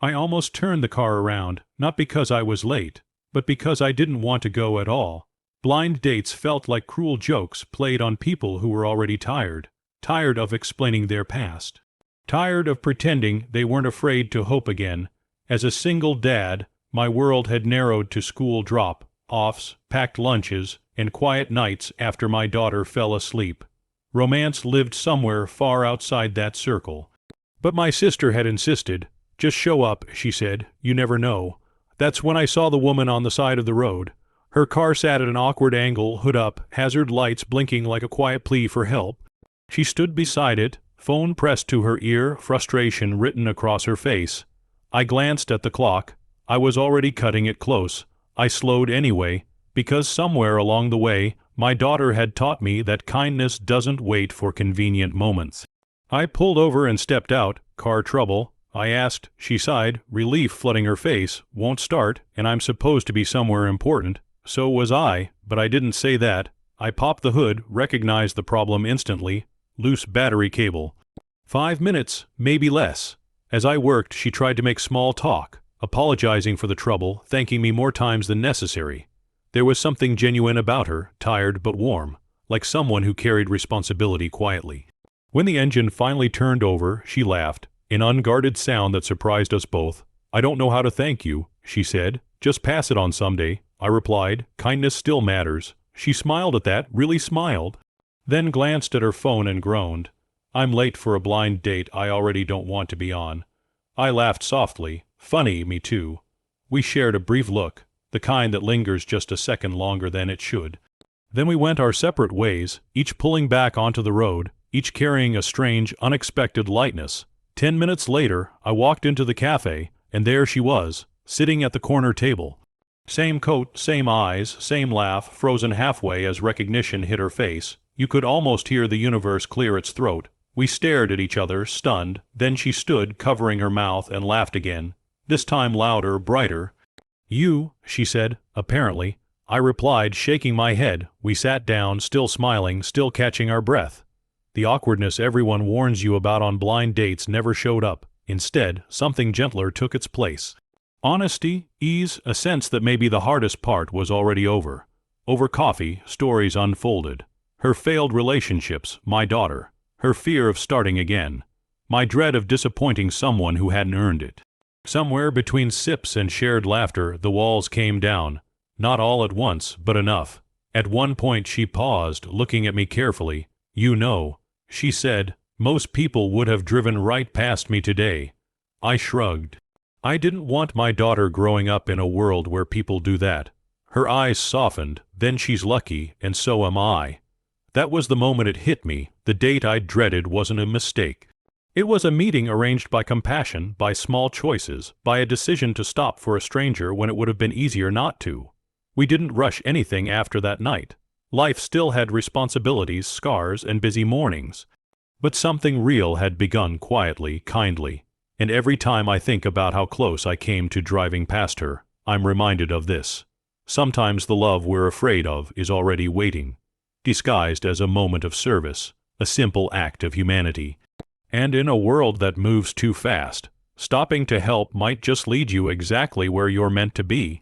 I almost turned the car around, not because I was late, but because I didn't want to go at all. Blind dates felt like cruel jokes played on people who were already tired of explaining their past, tired of pretending they weren't afraid to hope again. As a single dad, my world had narrowed to school drop-offs, packed lunches, and quiet nights after my daughter fell asleep. Romance lived somewhere far outside that circle. But my sister had insisted. "Just show up," she said. "You never know." That's when I saw the woman on the side of the road. Her car sat at an awkward angle, hood up, hazard lights blinking like a quiet plea for help. She stood beside it, phone pressed to her ear, frustration written across her face. I glanced at the clock. I was already cutting it close. I slowed anyway, because somewhere along the way, my daughter had taught me that kindness doesn't wait for convenient moments. I pulled over and stepped out. "Car trouble?" I asked. She sighed, relief flooding her face. "Won't start, and I'm supposed to be somewhere important." So was I, but I didn't say that. I popped the hood, recognized the problem instantly. Loose battery cable. 5 minutes, maybe less. As I worked, she tried to make small talk, apologizing for the trouble, thanking me more times than necessary. There was something genuine about her, tired but warm, like someone who carried responsibility quietly. When the engine finally turned over, she laughed, an unguarded sound that surprised us both. "I don't know how to thank you," she said. "Just pass it on someday." I replied, "Kindness still matters." She smiled at that, really smiled, then glanced at her phone and groaned. "I'm late for a blind date I already don't want to be on." I laughed softly. Funny, me too. We shared a brief look, the kind that lingers just a second longer than it should. Then we went our separate ways, each pulling back onto the road, each carrying a strange, unexpected lightness. 10 minutes later, I walked into the cafe, and there she was, sitting at the corner table. Same coat, same eyes, same laugh, frozen halfway as recognition hit her face. You could almost hear the universe clear its throat. We stared at each other, stunned. Then she stood, covering her mouth, and laughed again. This time louder, brighter. "You," she said, apparently. I replied, shaking my head. We sat down, still smiling, still catching our breath. The awkwardness everyone warns you about on blind dates never showed up. Instead, something gentler took its place. Honesty, ease, a sense that maybe the hardest part was already over. Over coffee, stories unfolded. Her failed relationships, my daughter. Her fear of starting again. My dread of disappointing someone who hadn't earned it. Somewhere between sips and shared laughter, the walls came down. Not all at once, but enough. At one point she paused, looking at me carefully. "You know," she said, "most people would have driven right past me today." I shrugged. I didn't want my daughter growing up in a world where people do that. Her eyes softened. Then she's lucky, and so am I. That was the moment it hit me. The date I'd dreaded wasn't a mistake. It was a meeting arranged by compassion, by small choices, by a decision to stop for a stranger when it would have been easier not to. We didn't rush anything after that night. Life still had responsibilities, scars, and busy mornings. But something real had begun quietly, kindly. And every time I think about how close I came to driving past her, I'm reminded of this. Sometimes the love we're afraid of is already waiting, disguised as a moment of service, a simple act of humanity. And in a world that moves too fast, stopping to help might just lead you exactly where you're meant to be.